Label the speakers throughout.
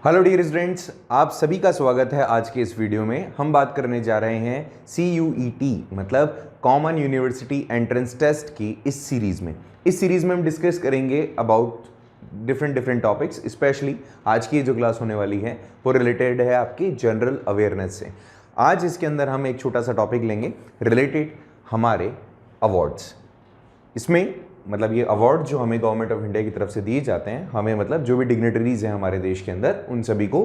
Speaker 1: Hello dear students, आप सभी का स्वागत है। आज के इस वीडियो में हम बात करने जा रहे हैं CUET मतलब कॉमन यूनिवर्सिटी एंट्रेंस टेस्ट की इस सीरीज़ में हम डिस्कस करेंगे अबाउट डिफरेंट टॉपिक्स। स्पेशली आज की जो क्लास होने वाली है वो रिलेटेड है आपकी जनरल अवेयरनेस से। आज इसके अंदर हम एक छोटा सा टॉपिक लेंगे रिलेटेड हमारे अवार्ड्स। इसमें मतलब ये अवार्ड जो हमें गवर्नमेंट ऑफ इंडिया की तरफ से दिए जाते हैं, हमें मतलब जो भी डिग्नेटरीज हैं हमारे देश के अंदर, उन सभी को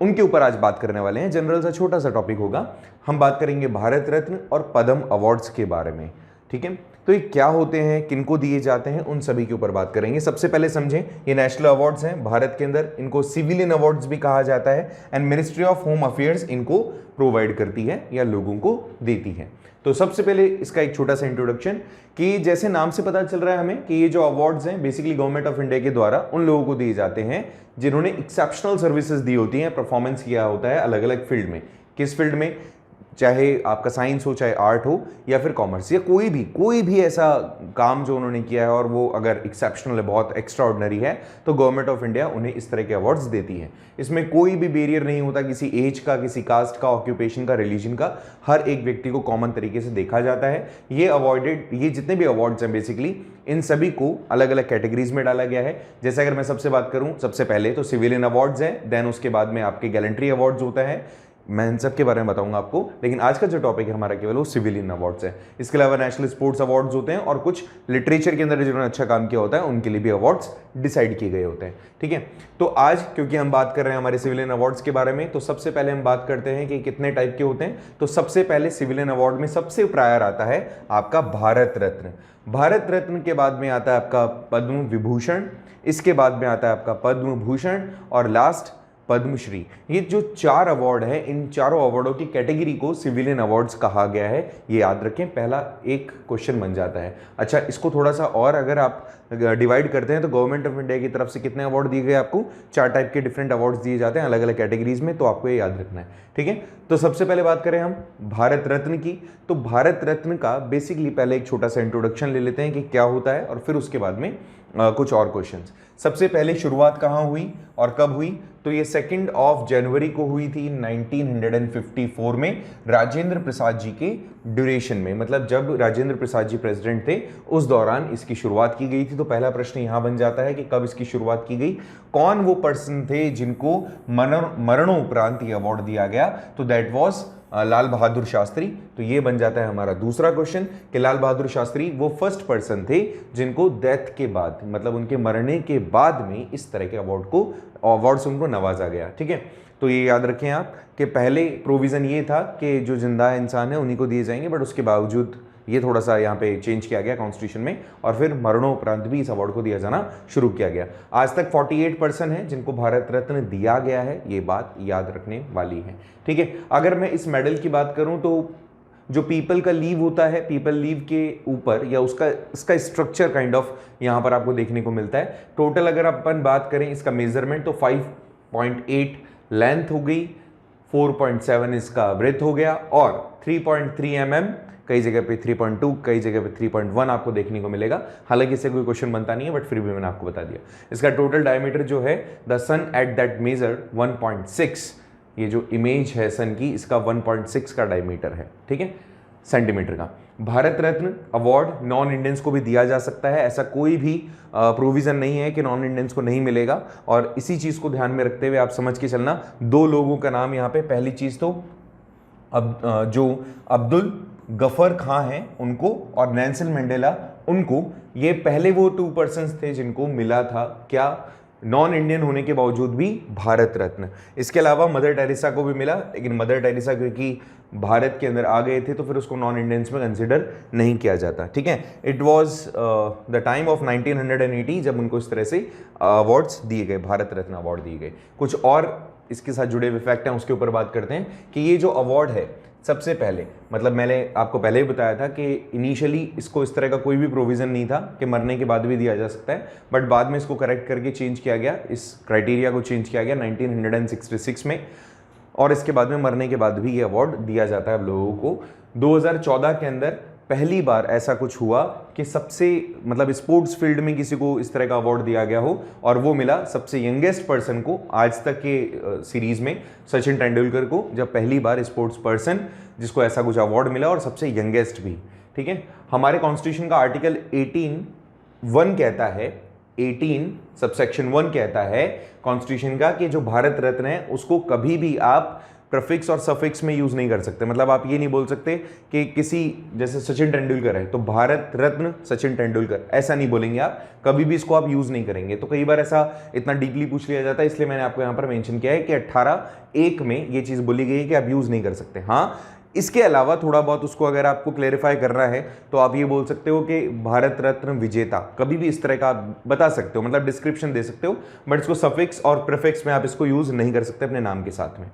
Speaker 1: उनके ऊपर आज बात करने वाले हैं। जनरल सा छोटा सा टॉपिक होगा। हम बात करेंगे भारत रत्न और पद्म अवार्ड्स के बारे में। ठीक है, तो ये क्या होते हैं, किनको दिए जाते हैं, उन सभी के ऊपर बात करेंगे। सबसे पहले समझें, ये नेशनल अवार्ड्स हैं भारत के अंदर। इनको सिविलियन अवार्ड्स भी कहा जाता है and ministry of home affairs इनको प्रोवाइड करती है या लोगों को देती है। तो सबसे पहले इसका एक छोटा सा इंट्रोडक्शन कि जैसे नाम से पता चल रहा है हमें कि ये जो अवार्ड्स हैं बेसिकली गवर्नमेंट ऑफ इंडिया के द्वारा उन लोगों को दिए जाते हैं जिन्होंने एक्सेप्शनल सर्विसेज दी होती हैं, परफॉर्मेंस किया होता है अलग अलग फील्ड में। किस फील्ड में, चाहे आपका साइंस हो, चाहे आर्ट हो या फिर कॉमर्स, या कोई भी ऐसा काम जो उन्होंने किया है और वो अगर एक्सेप्शनल है, बहुत एक्स्ट्रा ऑर्डिनरी है, तो गवर्नमेंट ऑफ इंडिया उन्हें इस तरह के अवार्ड्स देती है। इसमें कोई भी बैरियर नहीं होता किसी एज का, किसी कास्ट का, ऑक्यूपेशन का, रिलीजन का। हर एक व्यक्ति को कॉमन तरीके से देखा जाता है। ये जितने भी अवार्ड्स हैं बेसिकली इन सभी को अलग अलग कैटेगरीज में डाला गया है। जैसे अगर मैं सबसे बात करूं, सबसे पहले तो सिविलियन अवार्ड्स हैं, देन उसके बाद में आपके गैलेंट्री अवार्ड्स होता है। मैं इन सब के बारे में बताऊंगा आपको, लेकिन आज का जो टॉपिक है हमारा केवल वो सिविलियन अवार्ड्स है। इसके अलावा नेशनल स्पोर्ट्स अवार्ड्स होते हैं और कुछ लिटरेचर के अंदर जिन्होंने अच्छा काम किया होता है उनके लिए भी अवार्ड्स डिसाइड किए गए होते हैं। ठीक है, तो आज क्योंकि हम बात कर रहे हैं हमारे सिविलियन अवार्ड्स के बारे में, तो सबसे पहले हम बात करते हैं कि कितने टाइप के होते हैं। तो सबसे पहले सिविलियन अवार्ड में सबसे प्रायर आता है आपका भारत रत्न। भारत रत्न के बाद में आता है आपका पद्म विभूषण, इसके बाद में आता है आपका पद्म भूषण और लास्ट पद्मश्री। ये जो चार अवार्ड है, इन चारों अवार्डों की कैटेगरी को सिविलियन अवार्ड्स कहा गया है। ये याद रखें, पहला एक क्वेश्चन बन जाता है। अच्छा, इसको थोड़ा सा और अगर आप डिवाइड करते हैं तो गवर्नमेंट ऑफ इंडिया की तरफ से कितने अवार्ड दिए गए आपको, चार टाइप के डिफरेंट अवार्ड्स दिए जाते हैं अलग अलग कैटेगरीज में, तो आपको ये याद रखना है। ठीक है, तो सबसे पहले बात करें हम भारत रत्न की। तो भारत रत्न का बेसिकली पहले एक छोटा सा इंट्रोडक्शन ले लेते हैं कि क्या होता है और फिर उसके बाद में कुछ और क्वेश्चंस। सबसे पहले शुरुआत कहाँ हुई और कब हुई, तो ये 2 जनवरी को हुई थी 1954 में राजेंद्र प्रसाद जी के ड्यूरेशन में। मतलब जब राजेंद्र प्रसाद जी प्रेसिडेंट थे उस दौरान इसकी शुरुआत की गई थी। तो पहला प्रश्न यहां बन जाता है कि कब इसकी शुरुआत की गई, कौन वो पर्सन थे जिनको मरणोपरांत ये अवार्ड दिया गया। तो दैट वाज लाल बहादुर शास्त्री। तो ये बन जाता है हमारा दूसरा क्वेश्चन कि लाल बहादुर शास्त्री वो फर्स्ट पर्सन थे जिनको डेथ के बाद, मतलब उनके मरने के बाद में इस तरह के अवार्ड से उनको नवाजा गया। ठीक है, तो ये याद रखें आप कि पहले प्रोविजन ये था कि जो जिंदा इंसान है उन्हीं को दिए जाएंगे, बट उसके बावजूद ये थोड़ा सा यहाँ पे चेंज किया गया कॉन्स्टिट्यूशन में और फिर मरणोपरांत भी इस अवार्ड को दिया जाना शुरू किया गया। आज तक 48 पर्सन है जिनको भारत रत्न दिया गया है, ये बात याद रखने वाली है। ठीक है, अगर मैं इस मेडल की बात करूं तो जो पीपल का लीव होता है, पीपल लीव के ऊपर या इसका स्ट्रक्चर काइंड ऑफ यहाँ पर आपको देखने को मिलता है। टोटल अगर अपन बात करें इसका मेजरमेंट तो 5.8 लेंथ हो गई, 4.7 इसका ब्रेथ हो गया और 3.3 mm, कई जगह पे 3.2, कई जगह पे 3.1 आपको देखने को मिलेगा। हालांकि इससे कोई क्वेश्चन बनता नहीं है, बट फिर भी मैंने आपको बता दिया। इसका टोटल डायमीटर जो है the sun at that measure 1.6, ये जो इमेज है सन की, इसका 1.6 का डायमीटर है। ठीक है, सेंटीमीटर का। Bharat Ratna award non Indians को भी दिया जा सकता है, ऐसा कोई भी प्रोविजन नहीं है कि नॉन इंडियंस को नहीं मिलेगा। और इसी चीज को ध्यान में रखते हुए आप समझ के चलना, दो लोगों का नाम यहाँ पे, पहली चीज तो जो अब्दुल गफर खां हैं उनको और नेल्सन मंडेला उनको, ये पहले वो 2 पर्सन्स थे जिनको मिला था क्या, नॉन इंडियन होने के बावजूद भी भारत रत्न। इसके अलावा मदर टेरेसा को भी मिला, लेकिन मदर टेरेसा क्योंकि भारत के अंदर आ गए थे तो फिर उसको नॉन इंडियंस में कंसिडर नहीं किया जाता। ठीक है, it was the time of 1980 जब उनको इस तरह से अवार्ड्स दिए गए, भारत रत्न अवार्ड दिए गए। कुछ और इसके साथ जुड़े हुए फैक्ट हैं, उसके ऊपर बात करते हैं कि ये जो अवार्ड है सबसे पहले, मतलब मैंने आपको पहले ही बताया था कि इनिशियली इसको इस तरह का कोई भी प्रोविजन नहीं था कि मरने के बाद भी दिया जा सकता है, बट बाद में इसको करेक्ट करके चेंज किया गया, इस क्राइटेरिया को चेंज किया गया 1966 में, और इसके बाद में मरने के बाद भी ये अवार्ड दिया जाता है अब लोगों को। 2014 के अंदर पहली बार ऐसा कुछ हुआ कि सबसे मतलब स्पोर्ट्स फील्ड में किसी को इस तरह का अवार्ड दिया गया हो, और वो मिला सबसे यंगेस्ट पर्सन को आज तक के सीरीज में, सचिन तेंदुलकर को, जब पहली बार स्पोर्ट्स पर्सन जिसको ऐसा कुछ अवार्ड मिला और सबसे यंगेस्ट भी। ठीक है, हमारे कॉन्स्टिट्यूशन का आर्टिकल 18(1) कहता है, 18 सबसेक्शन 1 कहता है कॉन्स्टिट्यूशन का कि जो भारत रत्न है उसको कभी भी आप प्रीफिक्स और सफिक्स में यूज नहीं कर सकते। मतलब आप ये नहीं बोल सकते कि किसी, जैसे सचिन तेंदुलकर है तो भारत रत्न सचिन तेंदुलकर, ऐसा नहीं बोलेंगे आप, कभी भी इसको आप यूज नहीं करेंगे। तो कई बार ऐसा इतना डीपली पूछ लिया जाता है, इसलिए मैंने आपको यहाँ पर मेंशन किया है कि 18(1) में ये चीज बोली गई है कि आप यूज नहीं कर सकते। हाँ, इसके अलावा थोड़ा बहुत उसको अगर आपको क्लेरिफाई करना है तो आप ये बोल सकते हो कि भारत रत्न विजेता, कभी भी इस तरह का आप बता सकते हो, मतलब डिस्क्रिप्शन दे सकते हो, बट इसको सफिक्स और प्रीफिक्स में आप इसको यूज नहीं कर सकते अपने नाम के साथ में।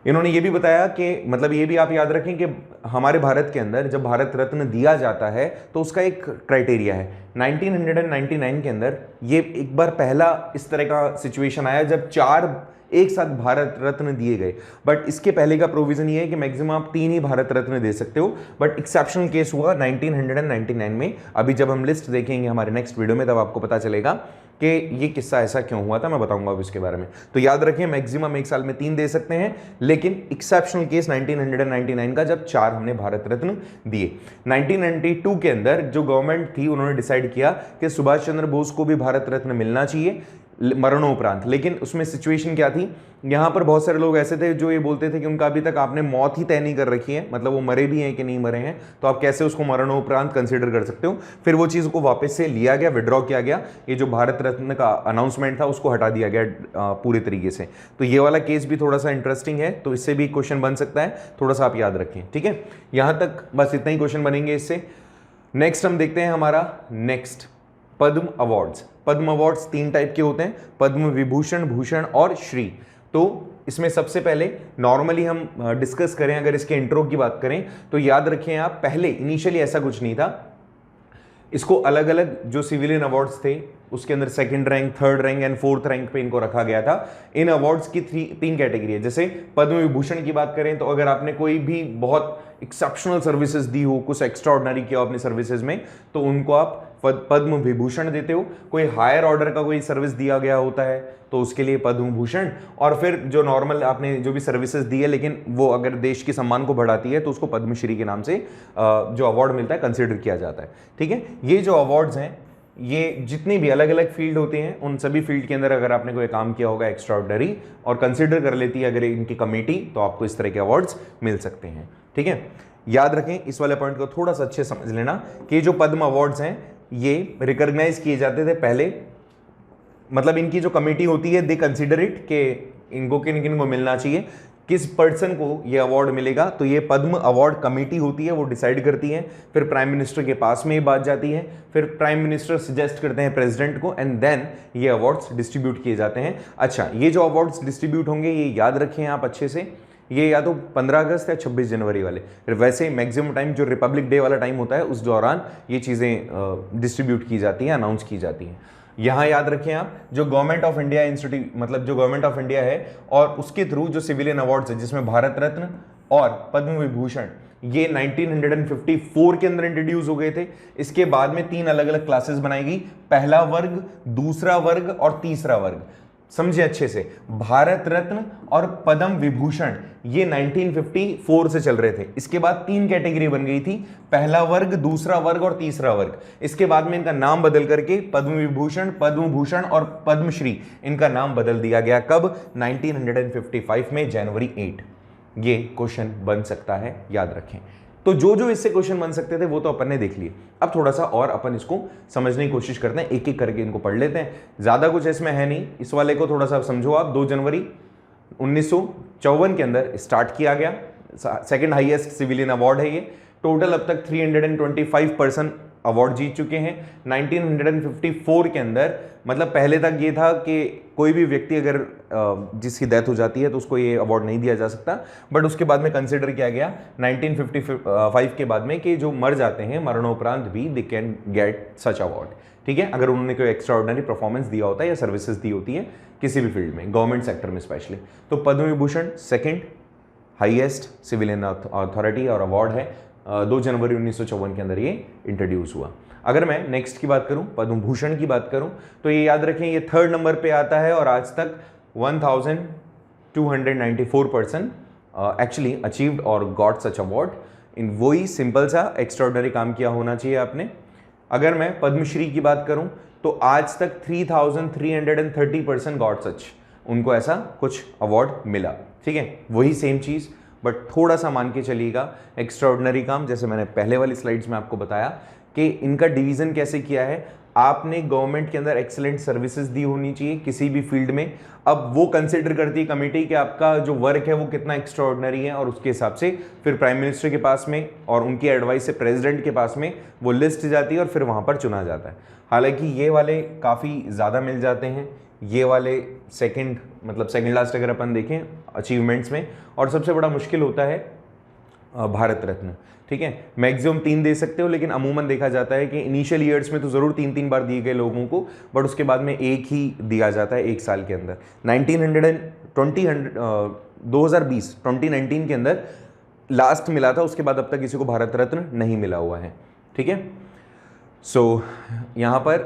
Speaker 1: इन्होंने ये भी बताया कि मतलब ये भी आप याद रखें कि हमारे भारत के अंदर जब भारत रत्न दिया जाता है तो उसका एक क्राइटेरिया है। 1999 के अंदर ये एक बार पहला इस तरह का सिचुएशन आया जब 4 एक साथ भारत रत्न दिए गए, बट इसके पहले का प्रोविजन ये है कि मैक्सिमम आप 3 ही भारत रत्न दे सकते हो, बट एक्सेप्शनल केस हुआ 1999 में। अभी जब हम लिस्ट देखेंगे हमारे नेक्स्ट वीडियो में तब आपको पता चलेगा कि ये किस्सा ऐसा क्यों हुआ था, मैं बताऊंगा अब इसके बारे में। तो याद रखें मैक्सिमम एक साल में 3 दे सकते हैं, लेकिन एक्सेप्शनल केस 1999 का जब 4 हमने भारत रत्न दिए। 1992 के अंदर जो गवर्नमेंट थी उन्होंने डिसाइड किया कि सुभाष चंद्र बोस को भी भारत रत्न मिलना चाहिए मरणोपरांत। लेकिन उसमें सिचुएशन क्या थी, यहां पर बहुत सारे लोग ऐसे थे जो ये बोलते थे कि उनका अभी तक आपने मौत ही तय नहीं कर रखी है, मतलब वो मरे भी हैं कि नहीं मरे हैं, तो आप कैसे उसको मरणोपरांत कंसीडर कर सकते हो। फिर वो चीज को वापस से लिया गया, विड्रॉ किया गया, ये जो भारत रत्न का अनाउंसमेंट था उसको हटा दिया गया पूरे तरीके से। तो ये वाला केस भी थोड़ा सा इंटरेस्टिंग है, तो इससे भी क्वेश्चन बन सकता है, थोड़ा सा आप याद रखें। ठीक है, यहां तक बस इतना ही क्वेश्चन बनेंगे इससे। नेक्स्ट हम देखते हैं हमारा नेक्स्ट पद्म अवार्ड्स। पद्म अवार्ड्स 3 टाइप के होते हैं, पद्म विभूषण, भूषण और श्री। तो इसमें सबसे पहले नॉर्मली हम डिस्कस करें, अगर इसके इंट्रो की बात करें तो याद रखें आप, पहले इनिशियली ऐसा कुछ नहीं था, इसको अलग अलग जो सिविलियन अवार्ड्स थे उसके अंदर 2nd rank, 3rd rank and 4th rank पे इनको रखा गया था। इन अवार्ड्स की 3 कैटेगरी है। जैसे पद्म विभूषण की बात करें तो अगर आपने कोई भी बहुत एक्सेप्शनल सर्विसेज दी हो, कुछ एक्स्ट्राऑर्डिनरी किया हो अपनी सर्विसेज में, तो उनको आप पद्म विभूषण देते हो। कोई हायर ऑर्डर का कोई सर्विस दिया गया होता है तो उसके लिए पद्म भूषण, और फिर जो नॉर्मल आपने जो भी सर्विसेज दी है लेकिन वो अगर देश के सम्मान को बढ़ाती है तो उसको पद्मश्री के नाम से जो अवार्ड मिलता है कंसिडर किया जाता है। ठीक है, ये जो अवार्ड्स हैं ये जितनी भी अलग अलग फील्ड होती हैं उन सभी फील्ड के अंदर अगर आपने कोई काम किया होगा एक्स्ट्राऑर्डिनरी और कंसिडर कर लेती है अगर इनकी कमेटी, तो आपको इस तरह के अवार्ड्स मिल सकते हैं। ठीक है, याद रखें इस वाले पॉइंट को थोड़ा सा अच्छे समझ लेना कि जो पद्म अवार्ड्स हैं ये रिकॉग्नाइज किए जाते थे पहले, मतलब इनकी जो कमेटी होती है दे कंसिडर इट कि इनको किन किन को मिलना चाहिए, किस पर्सन को ये अवार्ड मिलेगा, तो ये पद्म अवार्ड कमेटी होती है वो डिसाइड करती है। फिर प्राइम मिनिस्टर के पास में ये बात जाती है, फिर प्राइम मिनिस्टर सजेस्ट करते हैं प्रेसिडेंट को एंड देन ये अवार्ड्स डिस्ट्रीब्यूट किए जाते हैं। अच्छा, ये जो अवार्ड्स डिस्ट्रीब्यूट होंगे ये याद रखें आप अच्छे से, ये या तो 15 अगस्त या 26 जनवरी वाले, फिर वैसे मैक्सिमम टाइम जो रिपब्लिक डे वाला टाइम होता है उस दौरान ये चीज़ें डिस्ट्रीब्यूट की जाती हैं, अनाउंस की जाती हैं। यहाँ याद रखें आप, जो गवर्नमेंट ऑफ इंडिया इंस्टीट्यूट, मतलब जो गवर्नमेंट ऑफ इंडिया है और उसके थ्रू जो सिविलियन अवार्ड्स है जिसमें भारत रत्न और पद्म विभूषण, ये 1954 के अंदर इंट्रोड्यूस हो गए थे। इसके बाद में 3 अलग अलग क्लासेस बनाई गई, पहला वर्ग, दूसरा वर्ग और तीसरा वर्ग। समझे अच्छे से, भारत रत्न और पद्म विभूषण ये 1954 से चल रहे थे। इसके बाद 3 कैटेगरी बन गई थी, पहला वर्ग, दूसरा वर्ग और तीसरा वर्ग। इसके बाद में इनका नाम बदल करके पद्म विभूषण, पद्म भूषण और पद्मश्री इनका नाम बदल दिया गया। कब? 1955 में, जनवरी 8। ये क्वेश्चन बन सकता है, याद रखें। तो जो जो इससे क्वेश्चन बन सकते थे वो तो अपन ने देख लिए। अब थोड़ा सा और अपन इसको समझने की कोशिश करते हैं, एक एक करके इनको पढ़ लेते हैं। ज्यादा कुछ इसमें है नहीं, इस वाले को थोड़ा सा समझो आप। 2 जनवरी 1954 के अंदर स्टार्ट किया गया, 2nd हाईएस्ट सिविलियन अवार्ड है ये। टोटल अब तक 325 पर्सन अवार्ड जीत चुके हैं। 1954 के अंदर, मतलब पहले तक ये था कि कोई भी व्यक्ति अगर जिसकी डेथ हो जाती है तो उसको ये अवार्ड नहीं दिया जा सकता, बट उसके बाद में कंसिडर किया गया 1955 के बाद में कि जो मर जाते हैं मरणोपरांत भी they can get such award. ठीक है, अगर उन्होंने कोई एक्स्ट्रा ऑर्डिनरी परफॉर्मेंस दिया होता है या सर्विसेज दी होती है किसी भी फील्ड में, गवर्नमेंट सेक्टर में स्पेशली। तो Padma Vibhushan 2nd highest civilian authority और अवार्ड है। 2 जनवरी 1954 के अंदर ये इंट्रोड्यूस हुआ। अगर मैं नेक्स्ट की बात करूं, पद्म भूषण की बात करूं, तो ये याद रखें ये 3rd नंबर पे आता है और आज तक 1294 पर्सन एक्चुअली अचीव्ड और गॉट सच अवार्ड इन वही सिंपल सा एक्स्ट्राऑर्डिनरी काम किया होना चाहिए आपने। अगर मैं पद्मश्री की बात करूं तो आज तक 3330 पर्सन गॉट सच, उनको ऐसा कुछ अवार्ड मिला। ठीक है, वही सेम चीज़ बट थोड़ा सा मान के चलिएगा एक्स्ट्राऑर्डिनरी काम, जैसे मैंने पहले वाली स्लाइड्स में आपको बताया कि इनका डिवीज़न कैसे किया है। आपने गवर्नमेंट के अंदर एक्सीलेंट सर्विसेज दी होनी चाहिए किसी भी फील्ड में। अब वो कंसिडर करती है कमेटी कि आपका जो वर्क है वो कितना एक्स्ट्राऑर्डिनरी है और उसके हिसाब से फिर प्राइम मिनिस्टर के पास में और उनकी एडवाइस से प्रेसिडेंट के पास में वो लिस्ट जाती है और फिर वहाँ पर चुना जाता है। हालांकि ये वाले काफ़ी ज़्यादा मिल जाते हैं, ये वाले सेकंड लास्ट अगर अपन देखें अचीवमेंट्स में, और सबसे बड़ा मुश्किल होता है भारत रत्न। ठीक है, मैक्सिमम 3 दे सकते हो, लेकिन अमूमन देखा जाता है कि इनिशियल ईयर्स में तो ज़रूर 3 बार दिए गए लोगों को, बट उसके बाद में एक ही दिया जाता है एक साल के अंदर। 2019 के अंदर लास्ट मिला था, उसके बाद अब तक किसी को भारत रत्न नहीं मिला हुआ है। ठीक है, सो यहाँ पर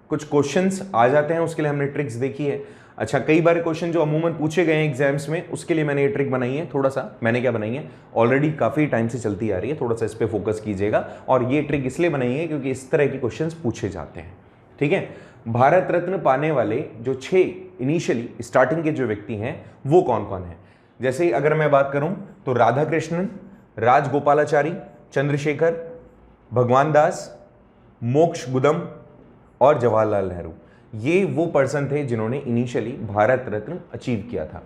Speaker 1: कुछ क्वेश्चंस आ जाते हैं, उसके लिए हमने ट्रिक्स देखी है। अच्छा, कई बार क्वेश्चन जो अमूमन पूछे गए हैं एग्जाम्स में, उसके लिए मैंने ये ट्रिक बनाई है। थोड़ा सा मैंने क्या बनाई है, ऑलरेडी काफ़ी टाइम से चलती आ रही है, थोड़ा सा इस पर फोकस कीजिएगा। और ये ट्रिक इसलिए बनाई है क्योंकि इस तरह के क्वेश्चंस पूछे जाते हैं। ठीक है, भारत रत्न पाने वाले जो 6 इनिशियली स्टार्टिंग के जो व्यक्ति हैं वो कौन कौन है। जैसे अगर मैं बात करूं तो राधा कृष्णन, राजगोपालाचारी, चंद्रशेखर, भगवान दास, मोक्ष गुदम और जवाहरलाल नेहरू, ये वो पर्सन थे जिन्होंने इनिशियली भारत रत्न अचीव किया था।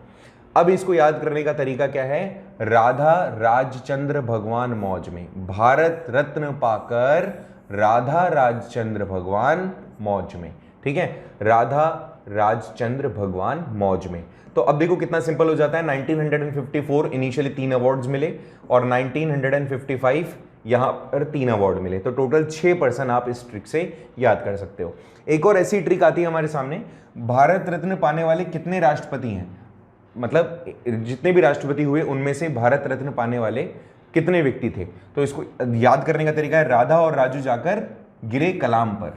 Speaker 1: अब इसको याद करने का तरीका क्या है, राधा राजचंद्र भगवान मौज में, भारत रत्न पाकर राधा राजचंद्र भगवान मौज में। ठीक है, राधा राजचंद्र भगवान मौज में। तो अब देखो कितना सिंपल हो जाता है। 1954 इनिशियली 3 अवार्ड्स मिले और 1955 यहां पर 3 अवार्ड मिले, तो टोटल 6 पर्सन आप इस ट्रिक से याद कर सकते हो। एक और ऐसी ट्रिक आती है हमारे सामने, भारत रत्न पाने वाले कितने राष्ट्रपति हैं, मतलब जितने भी राष्ट्रपति हुए उनमें से भारत रत्न पाने वाले कितने व्यक्ति थे। तो इसको याद करने का तरीका है, राधा और राजू जाकर गिरे कलाम पर,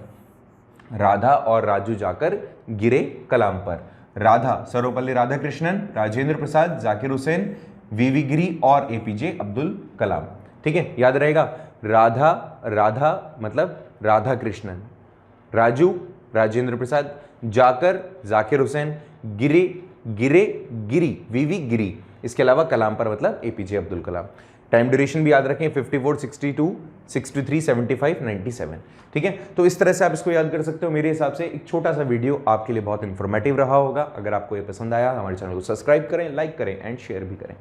Speaker 1: राधा और राजू जाकर गिरे कलाम पर। राधा सर्वपल्ली राधाकृष्णन, राजेंद्र प्रसाद, जाकिर हुसैन, वीवी गिरी और एपीजे अब्दुल कलाम। ठीक है, याद रहेगा, राधा मतलब राधा कृष्णन, राजू राजेंद्र प्रसाद, जाकर जाकिर हुसैन, गिरी वीवी गिरी, इसके अलावा कलाम पर मतलब APJ Abdul Kalam. Time duration भी याद रखें, 54, 62, 63, 75, 97। ठीक है, तो इस तरह से आप इसको याद कर सकते हो। मेरे हिसाब से एक छोटा सा वीडियो आपके लिए बहुत इन्फॉर्मेटिव रहा होगा। अगर आपको ये पसंद आया, हमारे चैनल को सब्सक्राइब करें, लाइक करें एंड शेयर भी करें।